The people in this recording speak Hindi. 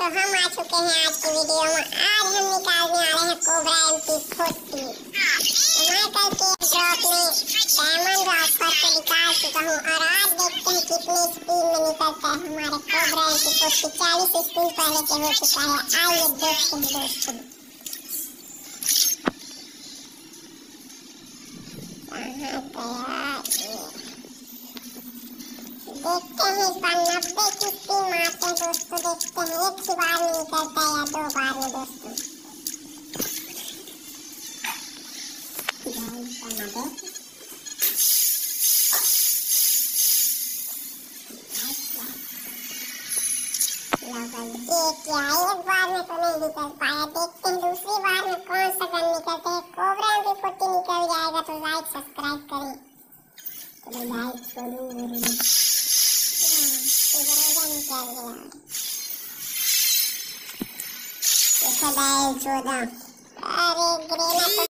तो हम आ चुके हैं आज की वीडियो में। आज हम निकालने आ रहे हैं कोबरा MP40। मैं कल के ड्रॉप में डायमंड ऑफर को निकाल चुका हूँ और आज देखते हैं कितनी स्पीड में निकलता है हमारे कोबरा MP40। 40 स्पीड पहले से हो चुका है। आइए देखते हैं दोस्तों। देखते हैं इस बार 90 की स्पीड मारते हैं दोस्तों। देखते हैं एक ही बार में निकलता है या 2 बार में दोस्तों। एक बार में तो नहीं निकल पाया। देखते हैं दूसरी बार में कौन सा गन निकलता है। कोबरा MP40 निकल जाएगा तो लाइक सब्सक्राइब करें। तो लाइक करूँ अरे ग्रेनेड